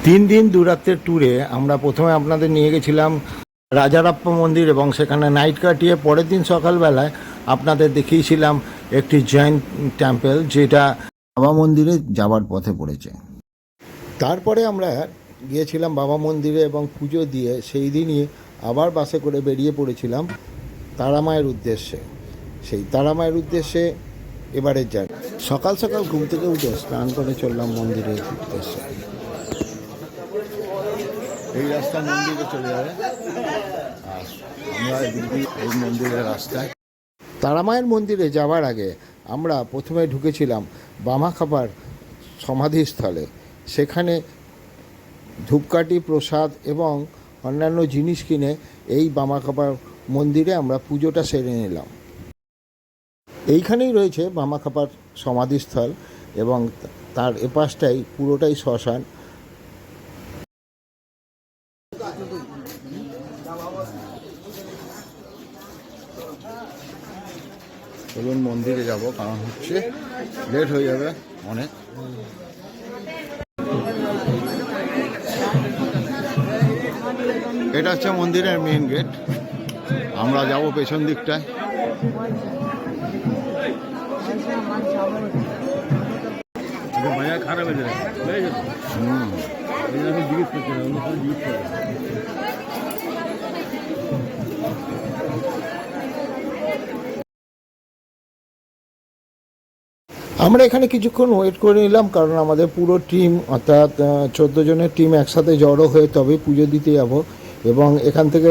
3 দিন 2 রাতের ট্যুরে আমরা প্রথমে আপনাদের নিয়ে গেছিলাম রাজারাপ্পা মন্দির এবং সেখানে নাইট কাটিয়ে পরের দিন সকালবেলায় আপনাদের দেখিয়েছিলাম একটি জৈন টেম্পল যেটা বাবা মন্দিরে যাওয়ার পথে পড়েছে। তারপরে আমরা গিয়েছিলাম বাবা মন্দিরে এবং পুজো দিয়ে সেই দিনই আবার বাসে করে বেরিয়ে পড়েছিলাম তারামায়ের উদ্দেশ্যে। সেই তারামায়ের উদ্দেশ্যে এবারের জায়গা সকাল সকাল ঘুম থেকে উঠে স্নান করে চললাম মন্দিরের উদ্দেশ্যে। এই রাস্তা মন্দিরে চলে যাবে আর আমরা এই মন্দিরের রাস্তায় তারামায়ের মন্দিরে যাওয়ার আগে আমরা প্রথমে ঢুকেছিলাম বামাখাপার সমাধিস্থলে। সেখানে ধূপকাঠি প্রসাদ এবং অন্যান্য জিনিস কিনে এই বামাখাপার মন্দিরে আমরা পুজোটা সেরে নিলাম। এইখানেই রয়েছে বামাখাপার সমাধিস্থল এবং তার এপাশটাই পুরোটাই শ্মশান। চলুন মন্দিরে যাব, কারণ হচ্ছে লেট হয়ে যাবে অনেক। এটা হচ্ছে মন্দিরের মেন গেট, আমরা যাব পেছন দিকটায়। খারাপ হয়ে যাবে। আমরা এখানে কিছুক্ষণ ওয়েট করে নিলাম, কারণ আমাদের পুরো টিম অর্থাৎ 14 জনের টিম একসাথে জড়ো হয়ে তবেই পুজো দিতে যাব এবং এখান থেকে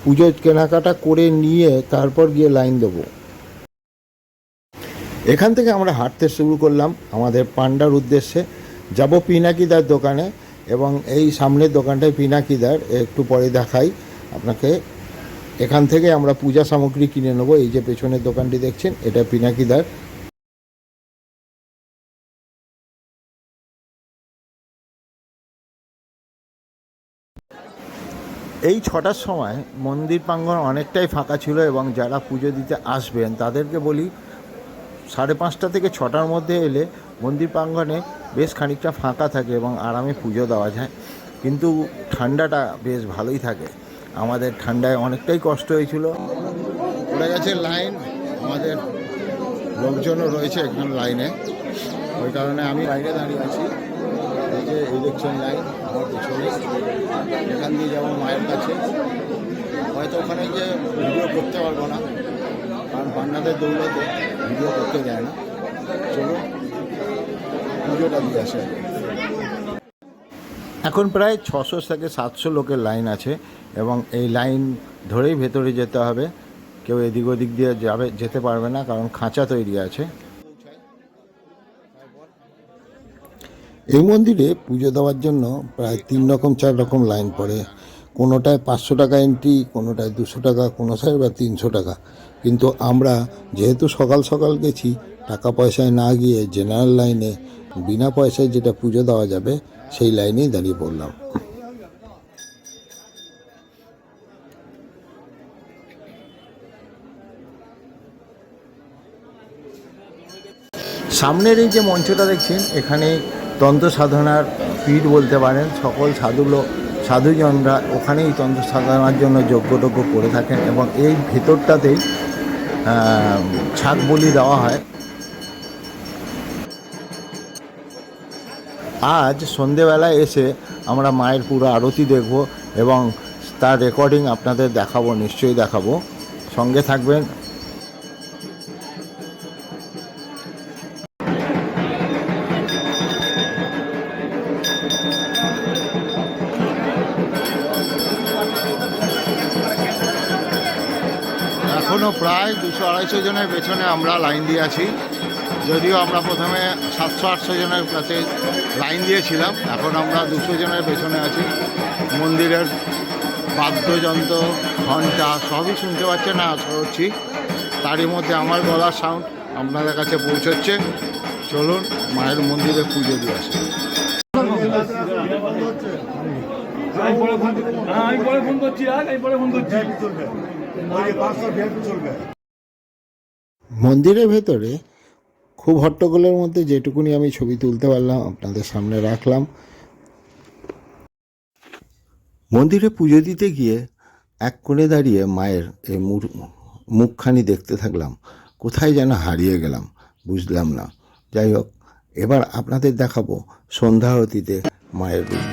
পুজো কেনাকাটা করে নিয়ে তারপর গিয়ে লাইন দেবো। এখান থেকে আমরা হাঁটতে শুরু করলাম আমাদের পান্ডার উদ্দেশ্যে। যাব পিনাকিদার দোকানে এবং এই সামনের দোকানটায় পিনাকিদার, একটু পরে দেখাই আপনাকে। এখান থেকে আমরা পূজা সামগ্রী কিনে নেবো। এই যে পেছনের দোকানটি দেখছেন, এটা পিনাকিদার। এই 6টার সময় মন্দির প্রাঙ্গণ অনেকটাই ফাঁকা ছিল এবং যারা পুজো দিতে আসবেন তাদেরকে বলি 5:30 থেকে 6টার মধ্যে এলে মন্দির প্রাঙ্গণে বেশ খানিকটা ফাঁকা থাকে এবং আরামে পুজো দেওয়া যায়। কিন্তু ঠান্ডাটা বেশ ভালোই থাকে। আমাদের ঠান্ডায় অনেকটাই কষ্ট হয়েছিল। পড়ে গেছে লাইন, আমাদের লোকজনও রয়েছে এখানে লাইনে, ওই কারণে আমি বাইরে দাঁড়িয়ে আছি। এই যে ইলেকশন লাইন আমার পেছনে, এখান দিয়ে যাবো মায়ের কাছে। হয়তো ওখানে গিয়ে ভিডিও করতে পারবো না, কারণ পান্ডাদের দৌলতে ভিডিও করতে দেয় না। চলো পুজোটা দিয়ে আসে। এখন প্রায় 600 থেকে 700 লোকের লাইন আছে এবং এই লাইন ধরেই ভেতরে যেতে হবে। কেউ এদিক ওদিক দিয়ে যেতে পারবে না, কারণ খাঁচা তৈরি আছে। এই মন্দিরে পুজো দেওয়ার জন্য প্রায় 3 রকম 4 রকম লাইন পড়ে। কোনোটায় 500 টাকা এন্ট্রি, কোনোটায় 200 টাকা, কোনোটায় বা 300 টাকা। কিন্তু আমরা যেহেতু সকাল সকাল গেছি, টাকা পয়সায় না গিয়ে জেনারেল লাইনে বিনা পয়সায় যেটা পুজো দেওয়া যাবে সেই লাইনেই দাঁড়িয়ে পড়লাম। সামনের এই যে মঞ্চটা দেখছেন, এখানে তন্ত্র সাধনার পীঠ বলতে পারেন। সকল সাধুজনরা ওখানেই তন্ত্র সাধনার জন্য যজ্ঞ করে থাকেন এবং এই ভেতরটাতেই ছাগ বলি দেওয়া হয়। আজ সন্ধেবেলায় এসে আমরা মায়ের পুরো আরতি দেখব এবং তার রেকর্ডিং আপনাদের দেখাবো, নিশ্চয়ই দেখাবো, সঙ্গে থাকবেন। এখনও প্রায় 200-250 জনের পেছনে আমরা লাইন দিয়ে আছি। যদিও আমরা প্রথমে 700-800 জনের কাছে লাইন দিয়েছিলাম, এখন আমরা 200 জনের পেছনে আছি। মন্দিরের বাদ্যযন্ত্র, ঘণ্টা সবই শুনতে পাচ্ছেন না আশা করছি। তারই মধ্যে আমার গলার সাউন্ড আপনাদের কাছে পৌঁছচ্ছে। চলুন মায়ের মন্দিরে পুজো দিয়ে আসি। মন্দিরের ভেতরে খুব হট্টগোলের মধ্যে যেটুকুনি আমি ছবি তুলতে পারলাম আপনাদের সামনে রাখলাম। মন্দিরে পুজো দিতে গিয়ে এক কোণে দাঁড়িয়ে মায়ের এই মুখখানি দেখতে থাকলাম, কোথায় যেন হারিয়ে গেলাম, বুঝলাম না। যাই হোক, এবার আপনাদের দেখাবো সন্ধ্যা আরতিতে মায়ের রূপ।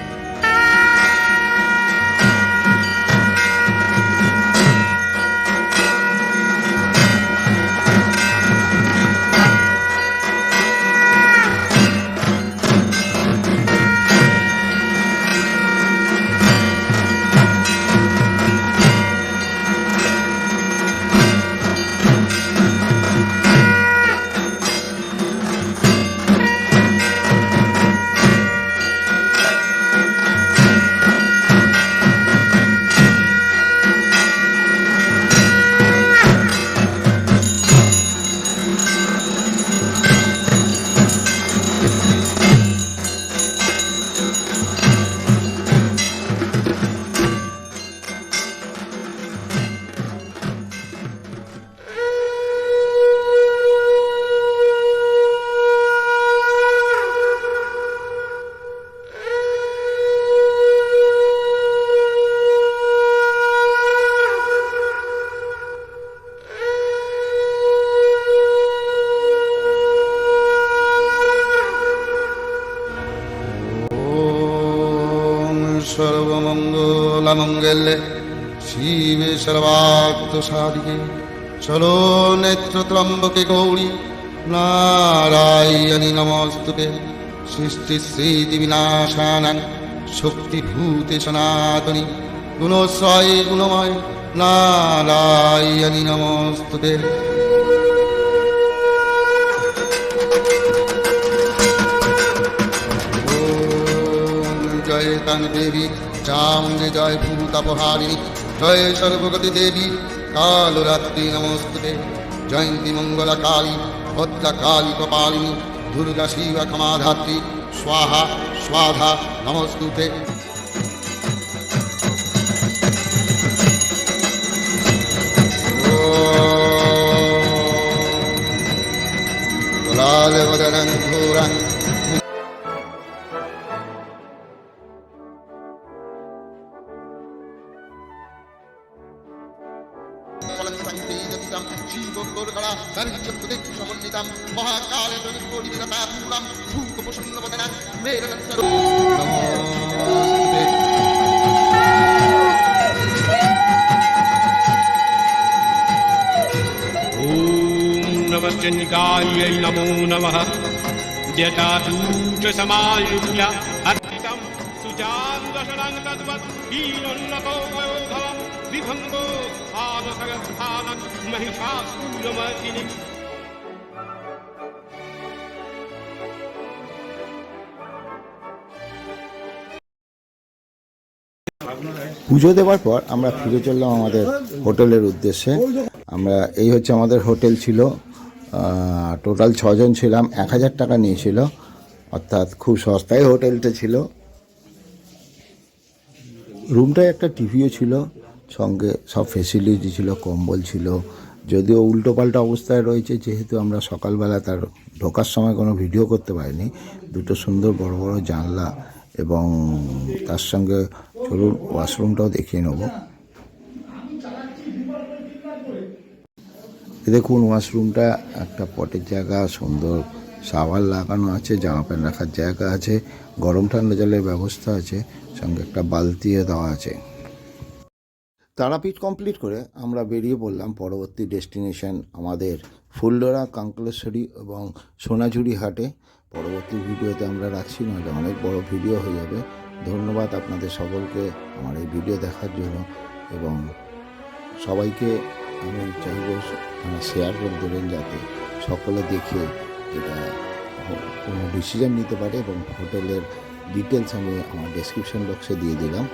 सर्वमंगलमंगल्ये शिवे सर्वार्थसाधिके चलो नेत्रत्र्यंबके गौरी नारायणि नमोस्तुते। सृष्टिस्थितिविनाशानां शक्तिभूते सनातनि गुणोत्सय गुणमय नारायणि नमोस्तुते। जय तन देवी चामुंडे जय भूतापहारिणी जय सर्वगति देवी कालरात्रि नमोस्तुते। जयंती मंगला काली भद्रा काली कपालिनी दुर्गा शिवा क्षमाधात्री स्वाहा स्वाधा नमोस्तुते। लाल वदनं घोरं नमश्चन्द्रिकायै नमो नमः। यथा समायुज्य अर्पितं सुजान्दशनं तद्वत् हीनोन्नतो वयोधव विभङ्गो स्थानसगस्थानं महिषासुरमर्दिनि। পুজো দেওয়ার পর আমরা ফিরে চললাম আমাদের হোটেলের উদ্দেশ্যে। আমরা এই হচ্ছে আমাদের হোটেল ছিল, টোটাল 6 জন ছিলাম, 1000 টাকা নিয়েছিল, অর্থাৎ খুব সস্তায় হোটেলটা ছিল। রুমটায় একটা টিভিও ছিল, সঙ্গে সব ফেসিলিটি ছিল, কম্বল ছিল। যদিও উল্টোপাল্টা অবস্থায় রয়েছে, যেহেতু আমরা সকালবেলা তার ঢোকার সময় কোনো ভিডিও করতে পারিনি। দুটো সুন্দর বড় বড় জানলা এবং তার সঙ্গে চলুন ওয়াশরুমটাও দেখিয়ে নেব। দেখুন ওয়াশরুমটা একটা পটের জায়গা, সুন্দর শাওয়ার লাগানো আছে, জামা প্যান্ট রাখার জায়গা আছে, গরম ঠান্ডা জলের ব্যবস্থা আছে, সঙ্গে একটা বালতিও দেওয়া আছে। তারাপীঠ কমপ্লিট করে আমরা বেরিয়ে পড়লাম পরবর্তী ডেস্টিনেশন আমাদের ফুলডোরা, কাঙ্কলেশ্বরী এবং সোনাঝুরি হাটে। পরবর্তী ভিডিওতে আমরা রাখছি, নাহলে অনেক বড় ভিডিও হয়ে যাবে। ধন্যবাদ আপনাদের সকলকে আমার এই ভিডিও দেখার জন্য, এবং সবাইকে আমি চাইব শেয়ার করে দেবেন, যাতে সকলে দেখে এটা কোনো ডিসিশন নিতে পারে। এবং হোটেলের ডিটেলস আমি আমার ডেসক্রিপশন বক্সে দিয়ে দিলাম।